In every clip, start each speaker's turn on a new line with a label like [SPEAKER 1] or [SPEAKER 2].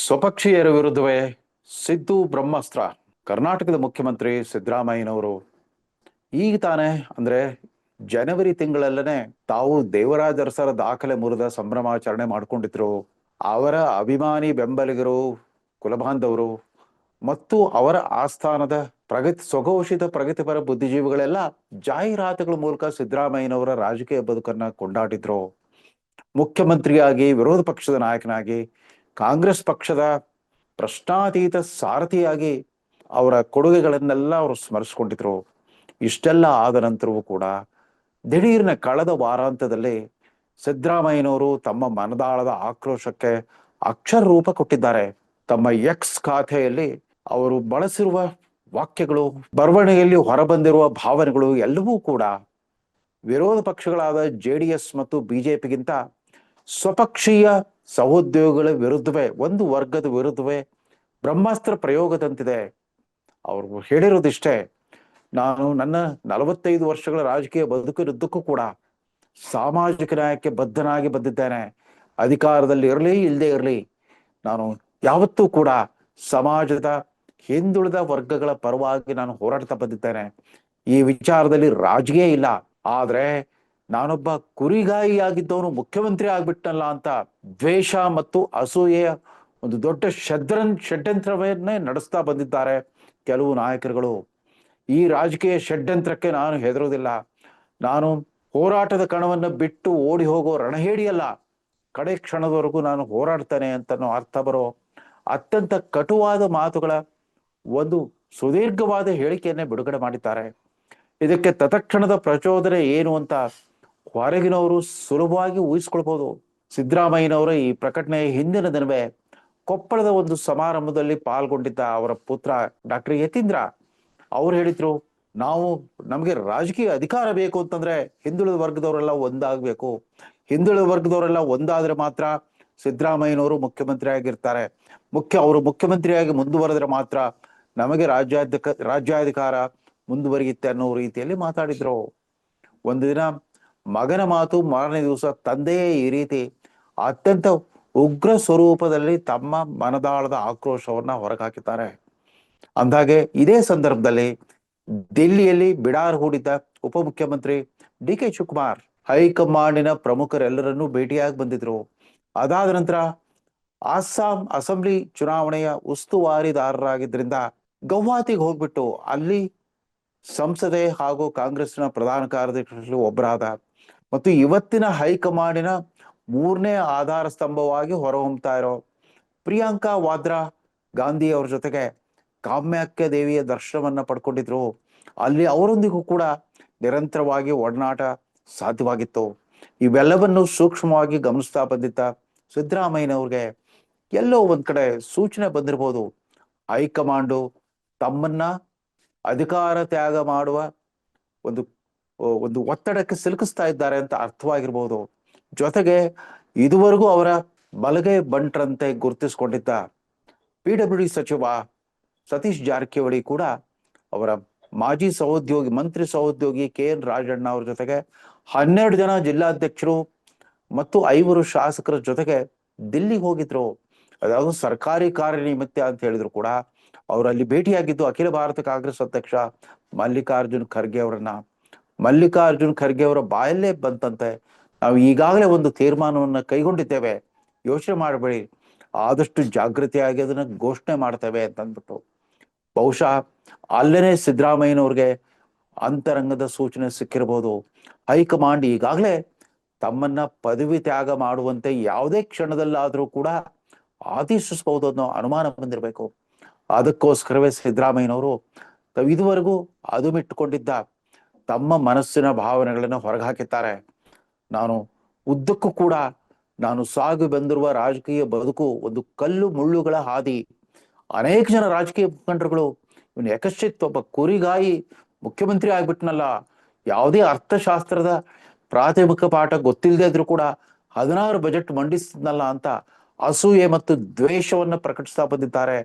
[SPEAKER 1] ಸ್ವಪಕ್ಷೀಯರ ವಿರುದ್ಧವೇ ಸಿದ್ದು ಬ್ರಹ್ಮಾಸ್ತ್ರ. ಕರ್ನಾಟಕದ ಮುಖ್ಯಮಂತ್ರಿ ಸಿದ್ದರಾಮಯ್ಯನವರು ಈಗ ತಾನೇ ಅಂದ್ರೆ ಜನವರಿ ತಿಂಗಳಲ್ಲೇ ತಾವು ದೇವರಾಜ ಅರಸರ ದಾಖಲೆ ಮುರಿದ ಸಂಭ್ರಮಾಚರಣೆ ಮಾಡ್ಕೊಂಡಿದ್ರು. ಅವರ ಅಭಿಮಾನಿ ಬೆಂಬಲಿಗರು, ಕುಲಬಾಂಧವರು ಮತ್ತು ಅವರ ಆಸ್ಥಾನದ ಸ್ವಘೋಷಿತ ಪ್ರಗತಿಪರ ಬುದ್ಧಿಜೀವಿಗಳೆಲ್ಲ ಜಾಹೀರಾತುಗಳ ಮೂಲಕ ಸಿದ್ದರಾಮಯ್ಯನವರ ರಾಜಕೀಯ ಬದುಕನ್ನ ಕೊಂಡಾಡಿದ್ರು. ಮುಖ್ಯಮಂತ್ರಿಯಾಗಿ, ವಿರೋಧ ಪಕ್ಷದ ನಾಯಕನಾಗಿ, ಕಾಂಗ್ರೆಸ್ ಪಕ್ಷದ ಪ್ರಶ್ನಾತೀತ ಸಾರಥಿಯಾಗಿ ಅವರ ಕೊಡುಗೆಗಳನ್ನೆಲ್ಲ ಅವರು ಸ್ಮರಿಸ್ಕೊಂಡಿದ್ರು. ಇಷ್ಟೆಲ್ಲ ಆದ ನಂತರವೂ ಕೂಡ ದಿಢೀರ್ನ ಕಳೆದ ವಾರಾಂತ್ಯದಲ್ಲಿ ಸಿದ್ದರಾಮಯ್ಯನವರು ತಮ್ಮ ಮನದಾಳದ ಆಕ್ರೋಶಕ್ಕೆ ಅಕ್ಷರ ರೂಪ ಕೊಟ್ಟಿದ್ದಾರೆ. ತಮ್ಮ ಎಕ್ಸ್ ಖಾತೆಯಲ್ಲಿ ಅವರು ಬಳಸಿರುವ ವಾಕ್ಯಗಳು, ಬರವಣಿಗೆಯಲ್ಲಿ ಹೊರಬಂದಿರುವ ಭಾವನೆಗಳು ಎಲ್ಲವೂ ಕೂಡ ವಿರೋಧ ಪಕ್ಷಗಳಾದ JDS ಮತ್ತು BJPಗಿಂತ ಸ್ವಪಕ್ಷೀಯ ಸಹೋದ್ಯೋಗಿಗಳ ವಿರುದ್ಧವೇ, ಒಂದು ವರ್ಗದ ವಿರುದ್ಧವೇ ಬ್ರಹ್ಮಾಸ್ತ್ರ ಪ್ರಯೋಗದಂತಿದೆ. ಅವರು ಹೇಳಿರೋದಿಷ್ಟೇ, ನಾನು ನನ್ನ 45 ವರ್ಷಗಳ ರಾಜಕೀಯ ಬದುಕಿನುದ್ದಕ್ಕೂ ಕೂಡ ಸಾಮಾಜಿಕ ನ್ಯಾಯಕ್ಕೆ ಬದ್ಧನಾಗಿ ಬಂದಿದ್ದೇನೆ. ಅಧಿಕಾರದಲ್ಲಿ ಇರಲಿ ಇಲ್ಲದೆ ಇರಲಿ, ನಾನು ಯಾವತ್ತೂ ಕೂಡ ಸಮಾಜದ ಹಿಂದುಳಿದ ವರ್ಗಗಳ ಪರವಾಗಿ ನಾನು ಹೋರಾಡ್ತಾ ಬಂದಿದ್ದೇನೆ. ಈ ವಿಚಾರದಲ್ಲಿ ರಾಜಕೀಯ ಇಲ್ಲ. ಆದ್ರೆ ನಾನೊಬ್ಬ ಕುರಿಗಾಯಿಯಾಗಿದ್ದವನು ಮುಖ್ಯಮಂತ್ರಿ ಆಗ್ಬಿಟ್ಟನಲ್ಲ ಅಂತ ದ್ವೇಷ ಮತ್ತು ಅಸೂಯೆಯ ಒಂದು ದೊಡ್ಡ ಷಡ್ಯಂತ್ರವನ್ನೇ ನಡೆಸ್ತಾ ಬಂದಿದ್ದಾರೆ ಕೆಲವು ನಾಯಕರುಗಳು. ಈ ರಾಜಕೀಯ ಷಡ್ಯಂತ್ರಕ್ಕೆ ನಾನು ಹೆದರೋದಿಲ್ಲ. ನಾನು ಹೋರಾಟದ ಕಣವನ್ನು ಬಿಟ್ಟು ಓಡಿ ಹೋಗೋ ರಣಹೇಡಿಯಲ್ಲ. ಕಡೆ ಕ್ಷಣದವರೆಗೂ ನಾನು ಹೋರಾಡ್ತೇನೆ ಅಂತ ಅರ್ಥ ಬರೋ ಅತ್ಯಂತ ಕಟುವಾದ ಮಾತುಗಳ ಒಂದು ಸುದೀರ್ಘವಾದ ಹೇಳಿಕೆಯನ್ನೇ ಬಿಡುಗಡೆ ಮಾಡಿದ್ದಾರೆ. ಇದಕ್ಕೆ ತತ್ಕ್ಷಣದ ಪ್ರಚೋದನೆ ಏನು ಅಂತ ಹೊರಗಿನವರು ಸುಲಭವಾಗಿ ಊಹಿಸ್ಕೊಳ್ಬಹುದು. ಸಿದ್ದರಾಮಯ್ಯನವರ ಈ ಪ್ರಕಟಣೆಯ ಹಿಂದಿನ ದಿನವೇ ಕೊಪ್ಪಳದ ಒಂದು ಸಮಾರಂಭದಲ್ಲಿ ಪಾಲ್ಗೊಂಡಿದ್ದ ಅವರ ಪುತ್ರ ಡಾಕ್ಟರ್ ಯತೀಂದ್ರ ಅವ್ರು ಹೇಳಿದ್ರು, ನಮಗೆ ರಾಜಕೀಯ ಅಧಿಕಾರ ಬೇಕು ಅಂತಂದ್ರೆ ಹಿಂದುಳಿದ ವರ್ಗದವರೆಲ್ಲ ಒಂದಾಗಬೇಕು. ಹಿಂದುಳಿದ ವರ್ಗದವರೆಲ್ಲ ಒಂದಾದ್ರೆ ಮಾತ್ರ ಸಿದ್ದರಾಮಯ್ಯನವರು ಮುಖ್ಯಮಂತ್ರಿ ಆಗಿರ್ತಾರೆ. ಅವರು ಮುಖ್ಯಮಂತ್ರಿಯಾಗಿ ಮುಂದುವರೆದ್ರೆ ಮಾತ್ರ ನಮಗೆ ರಾಜ್ಯಾಧಿಕಾರ ಮುಂದುವರಿಯುತ್ತೆ ಅನ್ನೋ ರೀತಿಯಲ್ಲಿ ಮಾತಾಡಿದ್ರು. ಒಂದು ದಿನ ಮಗನ ಮಾತು, ಮಾರನೇ ದಿವಸ ತಂದೆಯೇ ಈ ರೀತಿ ಅತ್ಯಂತ ಉಗ್ರ ಸ್ವರೂಪದಲ್ಲಿ ತಮ್ಮ ಮನದಾಳದ ಆಕ್ರೋಶವನ್ನ ಹೊರಗಾಕಿದ್ದಾರೆ. ಅಂದಾಗೆ ಇದೇ ಸಂದರ್ಭದಲ್ಲಿ ದಿಲ್ಲಿಯಲ್ಲಿ ಬಿಡಾರ್ ಹೂಡಿದ್ದ ಉಪಮುಖ್ಯಮಂತ್ರಿ DK ಶಿವಕುಮಾರ್ ಹೈಕಮಾಂಡಿನ ಪ್ರಮುಖರೆಲ್ಲರನ್ನೂ ಭೇಟಿಯಾಗಿ ಬಂದಿದ್ರು. ಅದಾದ ನಂತರ ಅಸ್ಸಾಂ ಅಸೆಂಬ್ಲಿ ಚುನಾವಣೆಯ ಉಸ್ತುವಾರಿದಾರರಾಗಿದ್ದರಿಂದ ಗೌಹಾತಿಗೆ ಹೋಗ್ಬಿಟ್ಟು ಅಲ್ಲಿ ಸಂಸದೆ ಹಾಗೂ ಕಾಂಗ್ರೆಸ್ನ ಪ್ರಧಾನ ಕಾರ್ಯದರ್ಶಿ ಒಬ್ಬರಾದ ಮತ್ತು ಇವತ್ತಿನ ಹೈಕಮಾಂಡಿನ 3ನೇ ಆಧಾರ ಸ್ತಂಭವಾಗಿ ಹೊರಹೊಮ್ತಾ ಇರೋ ಪ್ರಿಯಾಂಕಾ ವಾದ್ರಾ ಗಾಂಧಿ ಅವ್ರ ಜೊತೆಗೆ ಕಾಮ್ಯಾಖ್ಯ ದೇವಿಯ ದರ್ಶನವನ್ನ ಪಡ್ಕೊಂಡಿದ್ರು. ಅಲ್ಲಿ ಅವರೊಂದಿಗೂ ಕೂಡ ನಿರಂತರವಾಗಿ ಒಡನಾಟ ಸಾಧ್ಯವಾಗಿತ್ತು. ಇವೆಲ್ಲವನ್ನು ಸೂಕ್ಷ್ಮವಾಗಿ ಗಮನಿಸ್ತಾ ಬಂದಿದ್ದ ಸಿದ್ದರಾಮಯ್ಯನವ್ರಿಗೆ ಎಲ್ಲೋ ಒಂದ್ ಕಡೆ ಸೂಚನೆ ಬಂದಿರ್ಬೋದು, ಹೈಕಮಾಂಡು ತಮ್ಮನ್ನ ಅಧಿಕಾರ ತ್ಯಾಗ ಮಾಡುವ ಒಂದು ಒತ್ತಡಕ್ಕೆ ಸಿಲುಕಿಸ್ತಾ ಇದ್ದಾರೆ ಅಂತ ಅರ್ಥವಾಗಿರ್ಬೋದು. ಜೊತೆಗೆ ಇದುವರೆಗೂ ಅವರ ಬಲಗೈ ಬಂಟ್ರಂತೆ ಗುರುತಿಸ್ಕೊಂಡಿದ್ದ PWD ಸಚಿವ ಸತೀಶ್ ಜಾರಕಿಹೊಳಿ ಕೂಡ ಅವರ ಮಾಜಿ ಮಂತ್ರಿ ಸಹೋದ್ಯೋಗಿ KN ರಾಜಣ್ಣ ಅವ್ರ ಜೊತೆಗೆ 12 ಜನ ಜಿಲ್ಲಾಧ್ಯಕ್ಷರು ಮತ್ತು 5 ಶಾಸಕರ ಜೊತೆಗೆ ದಿಲ್ಲಿಗೆ ಹೋಗಿದ್ರು. ಅದಾವುದು ಸರ್ಕಾರಿ ಕಾರ್ಯನಿಮಿತ್ತ ಅಂತ ಹೇಳಿದ್ರು ಕೂಡ ಅವರಲ್ಲಿ ಭೇಟಿಯಾಗಿದ್ದು ಅಖಿಲ ಭಾರತ ಕಾಂಗ್ರೆಸ್ ಅಧ್ಯಕ್ಷ ಮಲ್ಲಿಕಾರ್ಜುನ್ ಖರ್ಗೆ ಅವರನ್ನ. ಮಲ್ಲಿಕಾರ್ಜುನ್ ಖರ್ಗೆ ಅವರ ಬಾಯಲ್ಲೇ ಬಂತಂತೆ, ನಾವು ಈಗಾಗಲೇ ಒಂದು ತೀರ್ಮಾನವನ್ನ ಕೈಗೊಂಡಿದ್ದೇವೆ, ಯೋಚನೆ ಮಾಡಬೇಡಿ, ಆದಷ್ಟು ಜಾಗೃತಿಯಾಗಿ ಅದನ್ನ ಘೋಷಣೆ ಮಾಡ್ತೇವೆ ಅಂತ ಅಂದ್ಬಿಟ್ಟು. ಬಹುಶಃ ಅಲ್ಲೇನೆ ಸಿದ್ದರಾಮಯ್ಯನವ್ರಿಗೆ ಅಂತರಂಗದ ಸೂಚನೆ ಸಿಕ್ಕಿರಬಹುದು. ಹೈಕಮಾಂಡ್ ಈಗಾಗಲೇ ತಮ್ಮನ್ನ ಪದವಿ ತ್ಯಾಗ ಮಾಡುವಂತೆ ಯಾವುದೇ ಕ್ಷಣದಲ್ಲಾದ್ರೂ ಕೂಡ ಆದೇಶಿಸಬಹುದು ಅನ್ನೋ ಅನುಮಾನ ಬಂದಿರಬೇಕು. ಅದಕ್ಕೋಸ್ಕರವೇ ಸಿದ್ದರಾಮಯ್ಯನವರು ಇದುವರೆಗೂ ಅದುಮಿಟ್ಟುಕೊಂಡಿದ್ದ ತಮ್ಮ ಮನಸ್ಸಿನ ಭಾವನೆಗಳನ್ನು ಹೊರಗಾಕಿದ್ದಾರೆ. ನಾನು ಉದ್ದಕ್ಕೂ ಕೂಡ ನಾನು ಸಾಗಿ ಬಂದಿರುವ ರಾಜಕೀಯ ಬದುಕು ಒಂದು ಕಲ್ಲು ಮುಳ್ಳುಗಳ ಹಾದಿ. ಅನೇಕ ಜನ ರಾಜಕೀಯ ಮುಖಂಡರುಗಳು ಇವನು ಯಕಶ್ಚಿತ್ ಒಬ್ಬ ಕುರಿಗಾಯಿ ಮುಖ್ಯಮಂತ್ರಿ ಆಗ್ಬಿಟ್ನಲ್ಲ, ಯಾವುದೇ ಅರ್ಥಶಾಸ್ತ್ರದ ಪ್ರಾಥಮಿಕ ಪಾಠ ಗೊತ್ತಿಲ್ಲದೆ ಇದ್ರು ಕೂಡ 16 ಬಜೆಟ್ ಮಂಡಿಸಿದ್ನಲ್ಲ ಅಂತ ಅಸೂಯೆ ಮತ್ತು ದ್ವೇಷವನ್ನ ಪ್ರಕಟಿಸ್ತಾ ಬಂದಿದ್ದಾರೆ.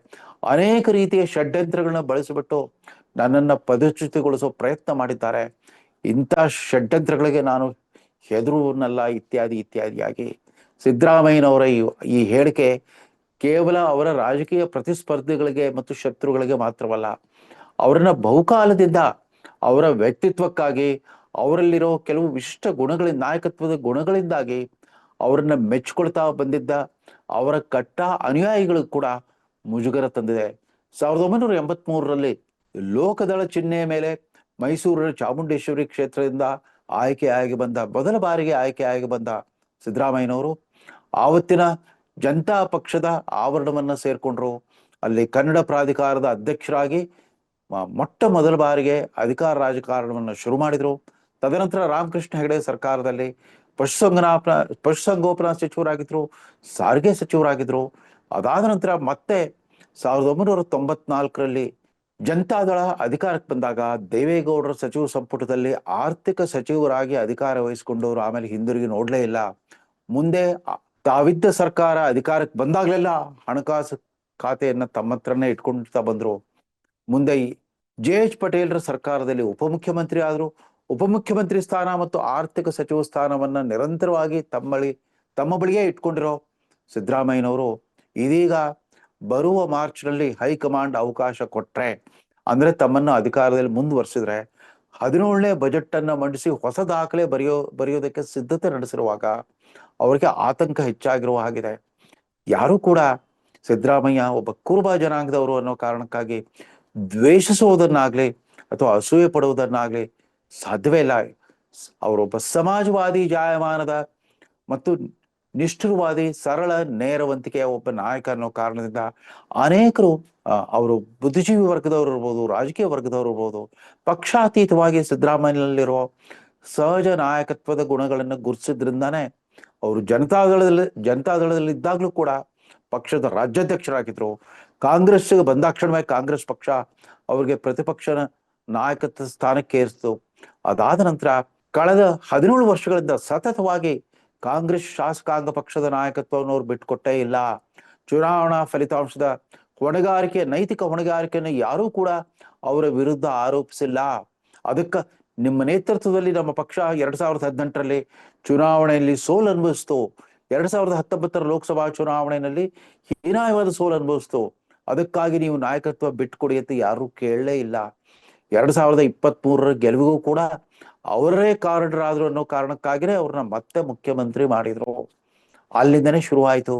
[SPEAKER 1] ಅನೇಕ ರೀತಿಯ ಷಡ್ಯಂತ್ರಗಳನ್ನ ಬಳಸಿಬಿಟ್ಟು ನನ್ನನ್ನ ಪದಚ್ಯುತಿಗೊಳಿಸೋ ಪ್ರಯತ್ನ ಮಾಡಿದ್ದಾರೆ. ಇಂಥ ಷಡ್ಯಂತ್ರಗಳಿಗೆ ನಾನು ಹೆದರುವನ್ನಲ್ಲ, ಇತ್ಯಾದಿಯಾಗಿ ಸಿದ್ದರಾಮಯ್ಯನವರ ಈ ಹೇಳಿಕೆ ಕೇವಲ ಅವರ ರಾಜಕೀಯ ಪ್ರತಿಸ್ಪರ್ಧಿಗಳಿಗೆ ಮತ್ತು ಶತ್ರುಗಳಿಗೆ ಮಾತ್ರವಲ್ಲ, ಅವರನ್ನ ಬಹುಕಾಲದಿಂದ ಅವರ ವ್ಯಕ್ತಿತ್ವಕ್ಕಾಗಿ, ಅವರಲ್ಲಿರೋ ಕೆಲವು ವಿಶಿಷ್ಟ ಗುಣಗಳಿಂದ, ನಾಯಕತ್ವದ ಗುಣಗಳಿಂದಾಗಿ ಅವರನ್ನ ಮೆಚ್ಕೊಳ್ತಾ ಬಂದಿದ್ದ ಅವರ ಕಟ್ಟ ಅನುಯಾಯಿಗಳು ಕೂಡ ಮುಜುಗರ ತಂದಿದೆ. 1983ರಲ್ಲಿ ಲೋಕದಳ ಚಿಹ್ನೆಯ ಮೇಲೆ ಮೈಸೂರಿನ ಚಾಮುಂಡೇಶ್ವರಿ ಕ್ಷೇತ್ರದಿಂದ ಮೊದಲ ಬಾರಿಗೆ ಆಯ್ಕೆಯಾಗಿ ಬಂದ ಸಿದ್ದರಾಮಯ್ಯನವರು ಆವತ್ತಿನ ಜನತಾ ಪಕ್ಷದ ಆವರಣವನ್ನ ಸೇರ್ಕೊಂಡ್ರು. ಅಲ್ಲಿ ಕನ್ನಡ ಪ್ರಾಧಿಕಾರದ ಅಧ್ಯಕ್ಷರಾಗಿ ಮೊಟ್ಟ ಮೊದಲ ಬಾರಿಗೆ ಅಧಿಕಾರ ರಾಜಕಾರಣವನ್ನು ಶುರು ಮಾಡಿದ್ರು. ತದನಂತರ ರಾಮಕೃಷ್ಣ ಹೆಗಡೆ ಸರ್ಕಾರದಲ್ಲಿ ಪಶುಸಂಗೋಪನಾ ಸಚಿವರಾಗಿದ್ರು, ಸಾರಿಗೆ ಸಚಿವರಾಗಿದ್ರು. ಅದಾದ ನಂತರ ಮತ್ತೆ 1994ರಲ್ಲಿ ಜನತಾದಳ ಅಧಿಕಾರಕ್ಕೆ ಬಂದಾಗ ದೇವೇಗೌಡರ ಸಚಿವ ಸಂಪುಟದಲ್ಲಿ ಆರ್ಥಿಕ ಸಚಿವರಾಗಿ ಅಧಿಕಾರ ವಹಿಸಿಕೊಂಡವರು ಆಮೇಲೆ ಹಿಂದಿರುಗಿ ನೋಡ್ಲೇ ಇಲ್ಲ. ಮುಂದೆ ತಾವಿದ್ದ ಸರ್ಕಾರ ಅಧಿಕಾರಕ್ಕೆ ಬಂದಾಗ್ಲೆಲ್ಲ ಹಣಕಾಸು ಖಾತೆಯನ್ನ ತಮ್ಮ ಹತ್ರನೇ ಇಟ್ಕೊಳ್ತಾ ಬಂದ್ರು. ಮುಂದೆ JH ಪಟೇಲ್ರ ಸರ್ಕಾರದಲ್ಲಿ ಉಪಮುಖ್ಯಮಂತ್ರಿ ಆದ್ರು. ಉಪಮುಖ್ಯಮಂತ್ರಿ ಸ್ಥಾನ ಮತ್ತು ಆರ್ಥಿಕ ಸಚಿವ ಸ್ಥಾನವನ್ನ ನಿರಂತರವಾಗಿ ತಮ್ಮ ಬಳಿಯೇ ಇಟ್ಕೊಂಡಿರೋ ಸಿದ್ದರಾಮಯ್ಯನವರು ಇದೀಗ ಬರುವ ಮಾರ್ಚ್ನಲ್ಲಿ ಹೈಕಮಾಂಡ್ ಅವಕಾಶ ಕೊಟ್ರೆ, ಅಂದ್ರೆ ತಮ್ಮನ್ನ ಅಧಿಕಾರದಲ್ಲಿ ಮುಂದುವರಿಸಿದ್ರೆ 17ನೇ ಬಜೆಟ್ ಅನ್ನ ಮಂಡಿಸಿ ಹೊಸ ದಾಖಲೆ ಬರೆಯೋದಕ್ಕೆ ಸಿದ್ಧತೆ ನಡೆಸಿರುವಾಗ ಅವರಿಗೆ ಆತಂಕ ಹೆಚ್ಚಾಗಿರುವ ಹಾಗಿದೆ. ಯಾರು ಕೂಡ ಸಿದ್ದರಾಮಯ್ಯ ಒಬ್ಬ ಕುರುಬ ಜನಾಂಗದವರು ಅನ್ನೋ ಕಾರಣಕ್ಕಾಗಿ ದ್ವೇಷಿಸುವುದನ್ನಾಗ್ಲಿ ಅಥವಾ ಅಸೂಯೆ ಪಡುವುದನ್ನಾಗ್ಲಿ ಸಾಧ್ಯವೇ ಇಲ್ಲ. ಅವರೊಬ್ಬ ಸಮಾಜವಾದಿ ಜಾಯಮಾನದ ಮತ್ತು ನಿಷ್ಠುರವಾದಿ, ಸರಳ, ನೇರವಂತಿಕೆಯ ಒಬ್ಬ ನಾಯಕ ಅನ್ನೋ ಕಾರಣದಿಂದ ಅನೇಕರು ಅವರು ಬುದ್ಧಿಜೀವಿ ವರ್ಗದವರು ಇರ್ಬೋದು, ರಾಜಕೀಯ ವರ್ಗದವರು ಇರ್ಬೋದು, ಪಕ್ಷಾತೀತವಾಗಿ ಸಿದ್ದರಾಮಯ್ಯನಲ್ಲಿರುವ ಸಹಜ ನಾಯಕತ್ವದ ಗುಣಗಳನ್ನು ಗುರುತಿಸಿದ್ರಿಂದಾನೇ ಅವರು ಜನತಾದಳದಲ್ಲಿ ಇದ್ದಾಗ್ಲೂ ಕೂಡ ಪಕ್ಷದ ರಾಜ್ಯಾಧ್ಯಕ್ಷರಾಗಿದ್ರು. ಕಾಂಗ್ರೆಸ್ಗೆ ಬಂದಾಕ್ಷಣವೇ ಕಾಂಗ್ರೆಸ್ ಪಕ್ಷ ಅವ್ರಿಗೆ ಪ್ರತಿಪಕ್ಷ ನಾಯಕತ್ವ ಸ್ಥಾನಕ್ಕೆ ಏರಿಸಿತು. ಅದಾದ ನಂತರ ಕಳೆದ 17 ವರ್ಷಗಳಿಂದ ಸತತವಾಗಿ ಕಾಂಗ್ರೆಸ್ ಶಾಸಕಾಂಗ ಪಕ್ಷದ ನಾಯಕತ್ವವನ್ನು ಅವ್ರು ಬಿಟ್ಕೊಟ್ಟೇ ಇಲ್ಲ. ಚುನಾವಣಾ ಫಲಿತಾಂಶದ ನೈತಿಕ ಹೊಣೆಗಾರಿಕೆಯನ್ನು ಯಾರೂ ಕೂಡ ಅವರ ವಿರುದ್ಧ ಆರೋಪಿಸಿಲ್ಲ. ಅದಕ್ಕೆ ನಿಮ್ಮ ನೇತೃತ್ವದಲ್ಲಿ ನಮ್ಮ ಪಕ್ಷ 2018ರಲ್ಲಿ ಚುನಾವಣೆಯಲ್ಲಿ ಸೋಲು ಅನುಭವಿಸ್ತು. 2019ರ ಲೋಕಸಭಾ ಚುನಾವಣೆಯಲ್ಲಿ ಹೀನಾಯವಾದ ಸೋಲು ಅನುಭವಿಸ್ತು. ಅದಕ್ಕಾಗಿ ನೀವು ನಾಯಕತ್ವ ಬಿಟ್ಕೊಡಿ ಅಂತ ಯಾರು ಕೇಳಲೇ ಇಲ್ಲ. 2023ರ ಗೆಲುವಿಗೂ ಕೂಡ ಅವರೇ ಕಾರಣರಾದ್ರು ಅನ್ನೋ ಕಾರಣಕ್ಕಾಗಿನೇ ಅವ್ರನ್ನ ಮತ್ತೆ ಮುಖ್ಯಮಂತ್ರಿ ಮಾಡಿದ್ರು. ಅಲ್ಲಿಂದನೇ ಶುರುವಾಯಿತು.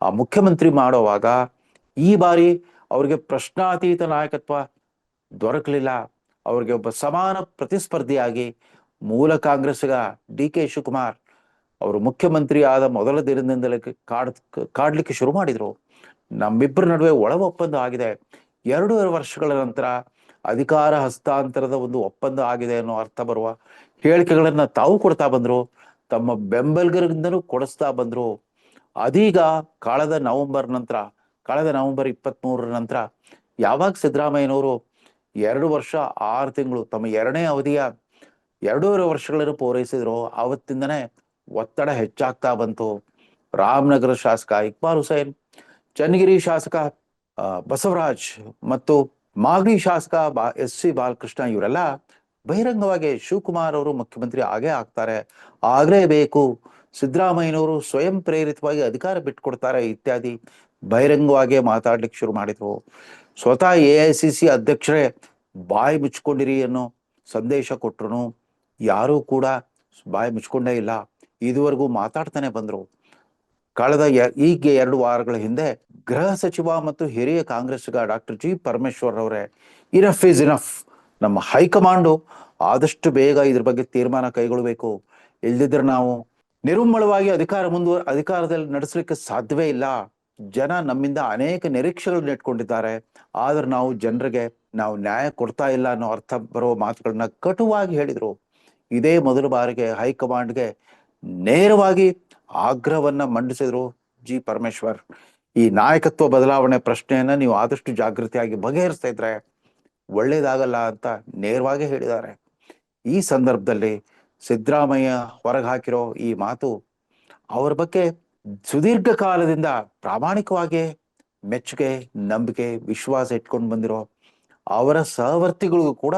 [SPEAKER 1] ಆ ಮುಖ್ಯಮಂತ್ರಿ ಮಾಡೋವಾಗ ಈ ಬಾರಿ ಅವ್ರಿಗೆ ಪ್ರಶ್ನಾತೀತ ನಾಯಕತ್ವ ದೊರಕಲಿಲ್ಲ. ಅವ್ರಿಗೆ ಒಬ್ಬ ಸಮಾನ ಪ್ರತಿಸ್ಪರ್ಧಿಯಾಗಿ ಮೂಲ ಕಾಂಗ್ರೆಸ್ಸಿಗ DK ಶಿವಕುಮಾರ್ ಅವರು ಮುಖ್ಯಮಂತ್ರಿ ಆದ ಮೊದಲ ದಿನದಿಂದಲೇ ಕಾಡ್ಲಿಕ್ಕೆ ಶುರು ಮಾಡಿದ್ರು. ನಮ್ಮಿಬ್ಬರ ನಡುವೆ ಒಳ ಒಪ್ಪಂದ ಆಗಿದೆ, 2 ವರ್ಷಗಳ ನಂತರ ಅಧಿಕಾರ ಹಸ್ತಾಂತರದ ಒಂದು ಒಪ್ಪಂದ ಆಗಿದೆ ಅನ್ನೋ ಅರ್ಥ ಬರುವ ಹೇಳಿಕೆಗಳನ್ನ ತಾವು ಕೊಡ್ತಾ ಬಂದ್ರು, ತಮ್ಮ ಬೆಂಬಲಿಗರಿಂದಲೂ ಕೊಡಿಸ್ತಾ ಬಂದ್ರು. ಅದೀಗ ಕಳೆದ ನವೆಂಬರ್ 23ರ ನಂತರ ಯಾವಾಗ ಸಿದ್ದರಾಮಯ್ಯನವರು 2 ವರ್ಷ 6 ತಿಂಗಳು ತಮ್ಮ 2ನೇ ಅವಧಿಯ 2.5 ವರ್ಷಗಳನ್ನು ಪೂರೈಸಿದ್ರು, ಆವತ್ತಿಂದನೇ ಒತ್ತಡ ಹೆಚ್ಚಾಗ್ತಾ ಬಂತು. ರಾಮನಗರ ಶಾಸಕ ಇಕ್ಬಾಲ್ ಹುಸೇನ್, ಚನ್ನಗಿರಿ ಶಾಸಕ ಬಸವರಾಜ್ ಮತ್ತು ಮಾಗಡಿ ಶಾಸಕ SC ಬಾಲಕೃಷ್ಣ ಇವರೆಲ್ಲ ಬಹಿರಂಗವಾಗಿ ಶಿವಕುಮಾರ್ ಅವರು ಮುಖ್ಯಮಂತ್ರಿ ಆಗ್ತಾರೆ, ಆಗ್ಲೇಬೇಕು, ಸಿದ್ದರಾಮಯ್ಯನವರು ಸ್ವಯಂ ಪ್ರೇರಿತವಾಗಿ ಅಧಿಕಾರ ಬಿಟ್ಕೊಡ್ತಾರೆ ಇತ್ಯಾದಿ ಬಹಿರಂಗವಾಗಿ ಮಾತಾಡ್ಲಿಕ್ಕೆ ಶುರು ಮಾಡಿದ್ರು. ಸ್ವತಃ AICC ಅಧ್ಯಕ್ಷರೇ ಬಾಯಿ ಮುಚ್ಕೊಂಡಿರಿ ಅನ್ನೋ ಸಂದೇಶ ಕೊಟ್ರು. ಯಾರೂ ಕೂಡ ಬಾಯಿ ಮುಚ್ಕೊಂಡೇ ಇಲ್ಲ, ಇದುವರೆಗೂ ಮಾತಾಡ್ತಾನೆ ಬಂದ್ರು. ಕಳೆದ 2 ವಾರಗಳ ಹಿಂದೆ ಗೃಹ ಸಚಿವ ಮತ್ತು ಹಿರಿಯ ಕಾಂಗ್ರೆಸ್ಸಿಗ ಡಾಕ್ಟರ್ G. ಪರಮೇಶ್ವರ್ ಅವರೇ, ಇನಫ್ ಇಸ್ ಇನಫ್, ನಮ್ಮ ಹೈಕಮಾಂಡು ಆದಷ್ಟು ಬೇಗ ಇದ್ರ ಬಗ್ಗೆ ತೀರ್ಮಾನ ಕೈಗೊಳ್ಳಬೇಕು, ಇಲ್ದಿದ್ರೆ ನಾವು ನಿರುಮ್ಮಳವಾಗಿ ಅಧಿಕಾರದಲ್ಲಿ ನಡೆಸಲಿಕ್ಕೆ ಸಾಧ್ಯವೇ ಇಲ್ಲ. ಜನ ನಮ್ಮಿಂದ ಅನೇಕ ನಿರೀಕ್ಷೆಗಳನ್ನ ಇಟ್ಕೊಂಡಿದ್ದಾರೆ, ಆದ್ರೆ ನಾವು ಜನರಿಗೆ ನ್ಯಾಯ ಕೊಡ್ತಾ ಇಲ್ಲ ಅನ್ನೋ ಅರ್ಥ ಬರುವ ಮಾತುಗಳನ್ನ ಕಟುವಾಗಿ ಹೇಳಿದ್ರು. ಇದೇ ಮೊದಲ ಬಾರಿಗೆ ಹೈಕಮಾಂಡ್ಗೆ ನೇರವಾಗಿ ಆಗ್ರಹವನ್ನ ಮಂಡಿಸಿದ್ರು G. ಪರಮೇಶ್ವರ್. ಈ ನಾಯಕತ್ವ ಬದಲಾವಣೆ ಪ್ರಶ್ನೆಯನ್ನ ನೀವು ಆದಷ್ಟು ಜಾಗೃತಿಯಾಗಿ ಬಗೆಹರಿಸ್ತಾ ಇದ್ರೆ ಒಳ್ಳೇದಾಗಲ್ಲ ಅಂತ ನೇರವಾಗಿ ಹೇಳಿದ್ದಾರೆ. ಈ ಸಂದರ್ಭದಲ್ಲಿ ಸಿದ್ದರಾಮಯ್ಯ ಹೊರಗೆ ಹಾಕಿರೋ ಈ ಮಾತು ಅವರ ಬಗ್ಗೆ ಸುದೀರ್ಘ ಕಾಲದಿಂದ ಪ್ರಾಮಾಣಿಕವಾಗಿ ಮೆಚ್ಚುಗೆ, ನಂಬಿಕೆ, ವಿಶ್ವಾಸ ಇಟ್ಕೊಂಡು ಬಂದಿರೋ ಅವರ ಸಹವರ್ತಿಗಳಿಗೂ ಕೂಡ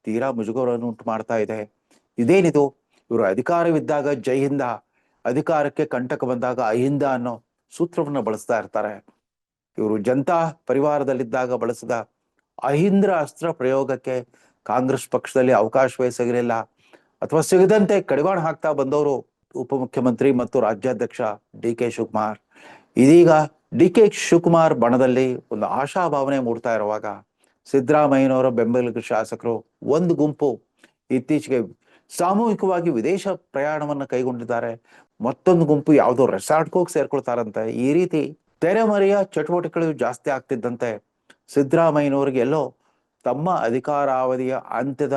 [SPEAKER 1] ತೀರಾ ಮುಜುಗರವನ್ನು ಉಂಟು ಮಾಡ್ತಾ ಇದೆ. ಇದೇನಿದು, ಇವರು ಅಧಿಕಾರವಿದ್ದಾಗ ಜೈ ಹಿಂದ, ಅಧಿಕಾರಕ್ಕೆ ಕಂಟಕ ಬಂದಾಗ ಅಹಿಂದ ಅನ್ನೋ ಸೂತ್ರವನ್ನ ಬಳಸ್ತಾ ಇರ್ತಾರೆ. ಇವರು ಜನತಾ ಪರಿವಾರದಲ್ಲಿದ್ದಾಗ ಬಳಸಿದ ಅಹಿಂದ್ರ ಅಸ್ತ್ರ ಪ್ರಯೋಗಕ್ಕೆ ಕಾಂಗ್ರೆಸ್ ಪಕ್ಷದಲ್ಲಿ ಅವಕಾಶವೇ ಸಿಗಲಿಲ್ಲ, ಅಥವಾ ಸಿಗದಂತೆ ಕಡಿವಾಣ ಹಾಕ್ತಾ ಬಂದವರು ಉಪಮುಖ್ಯಮಂತ್ರಿ ಮತ್ತು ರಾಜ್ಯಾಧ್ಯಕ್ಷ ಡಿ.ಕೆ.ಶಿವಕುಮಾರ್. ಇದೀಗ ಡಿ.ಕೆ.ಶಿವಕುಮಾರ್ ಬಣದಲ್ಲಿ ಒಂದು ಆಶಾಭಾವನೆ ಮೂಡ್ತಾ ಇರುವಾಗ ಸಿದ್ದರಾಮಯ್ಯನವರ ಬೆಂಬಲಿಗ ಶಾಸಕರು ಒಂದು ಗುಂಪು ಇತ್ತೀಚೆಗೆ ಸಾಮೂಹಿಕವಾಗಿ ವಿದೇಶ ಪ್ರಯಾಣವನ್ನು ಕೈಗೊಂಡಿದ್ದಾರೆ. ಮತ್ತೊಂದು ಗುಂಪು ಯಾವುದೋ ರೆಸಾರ್ಟ್ಗೆ ಹೋಗಿ ಸೇರ್ಕೊಳ್ತಾರಂತೆ. ಈ ರೀತಿ ತೆರೆಮರೆಯ ಚಟುವಟಿಕೆಗಳು ಜಾಸ್ತಿ ಆಗ್ತಿದ್ದಂತೆ ಸಿದ್ದರಾಮಯ್ಯನವರಿಗೆ ಎಲ್ಲೋ ತಮ್ಮ ಅಧಿಕಾರಾವಧಿಯ ಅಂತ್ಯದ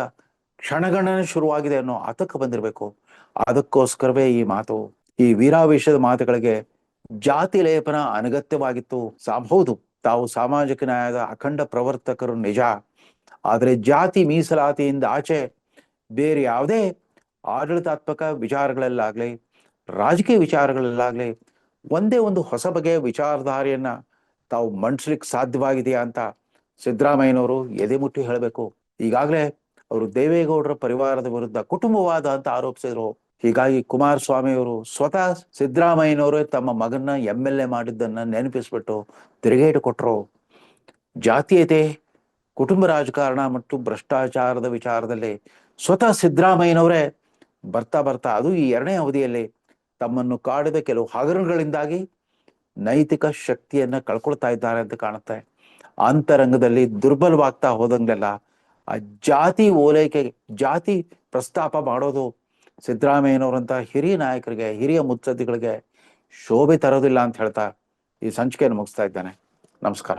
[SPEAKER 1] ಕ್ಷಣಗಣನೆ ಶುರುವಾಗಿದೆ ಅನ್ನೋ ಆತಂಕ ಬಂದಿರಬೇಕು. ಅದಕ್ಕೋಸ್ಕರವೇ ಈ ಮಾತು, ಈ ವೀರಾವೇಶದ ಮಾತುಗಳಿಗೆ ಜಾತಿ ಲೇಪನ ಅನಗತ್ಯವಾಗಿತ್ತು. ಹೌದು, ತಾವು ಸಾಮಾಜಿಕ ನ್ಯಾಯದ ಅಖಂಡ ಪ್ರವರ್ತಕರು ನಿಜ, ಆದರೆ ಜಾತಿ ಮೀಸಲಾತಿಯಿಂದ ಆಚೆ ಬೇರೆ ಯಾವುದೇ ಆಡಳಿತಾತ್ಮಕ ವಿಚಾರಗಳಲ್ಲಾಗ್ಲಿ ರಾಜಕೀಯ ವಿಚಾರಗಳಲ್ಲಾಗ್ಲಿ ಒಂದೇ ಒಂದು ಹೊಸ ಬಗೆಯ ವಿಚಾರಧಾರೆಯನ್ನ ತಾವು ಮಂಡಿಸ್ಲಿಕ್ಕೆ ಸಾಧ್ಯವಾಗಿದೆಯಾ ಅಂತ ಸಿದ್ದರಾಮಯ್ಯನವರು ಎದೆ ಮುಟ್ಟಿ ಹೇಳಬೇಕು. ಈಗಾಗಲೇ ಅವರು ದೇವೇಗೌಡರ ಪರಿವಾರದ ವಿರುದ್ಧ ಕುಟುಂಬವಾದ ಅಂತ ಆರೋಪಿಸಿದ್ರು. ಹೀಗಾಗಿ ಕುಮಾರಸ್ವಾಮಿ ಅವರು ಸ್ವತಃ ಸಿದ್ದರಾಮಯ್ಯನವರು ತಮ್ಮ ಮಗನ್ನ MLA ಮಾಡಿದ್ದನ್ನ ನೆನಪಿಸ್ಬಿಟ್ಟು ತಿರುಗೇಟು ಕೊಟ್ಟರು. ಜಾತೀಯತೆ, ಕುಟುಂಬ ರಾಜಕಾರಣ ಮತ್ತು ಭ್ರಷ್ಟಾಚಾರದ ವಿಚಾರದಲ್ಲಿ ಸ್ವತಃ ಸಿದ್ದರಾಮಯ್ಯನವರೇ ಬರ್ತಾ ಬರ್ತಾ, ಅದು ಈ 2ನೇ ಅವಧಿಯಲ್ಲಿ ತಮ್ಮನ್ನು ಕಾಡಿದ ಕೆಲವು ಹಗರಣಗಳಿಂದಾಗಿ ನೈತಿಕ ಶಕ್ತಿಯನ್ನ ಕಳ್ಕೊಳ್ತಾ ಇದ್ದಾರೆ ಅಂತ ಕಾಣುತ್ತೆ. ಅಂತರಂಗದಲ್ಲಿ ದುರ್ಬಲವಾಗ್ತಾ ಹೋದಂಗೆಲ್ಲ ಆ ಜಾತಿ ಓಲೈಕೆ, ಜಾತಿ ಪ್ರಸ್ತಾಪ ಮಾಡೋದು ಸಿದ್ದರಾಮಯ್ಯನವರಂತ ಹಿರಿಯ ನಾಯಕರಿಗೆ, ಹಿರಿಯ ಮುತ್ಸದ್ದಿಗಳಿಗೆ ಶೋಭೆ ತರೋದಿಲ್ಲ ಅಂತ ಹೇಳ್ತಾ ಈ ಸಂಚಿಕೆಯನ್ನು ಮುಗಿಸ್ತಾ ಇದ್ದೇನೆ. ನಮಸ್ಕಾರ.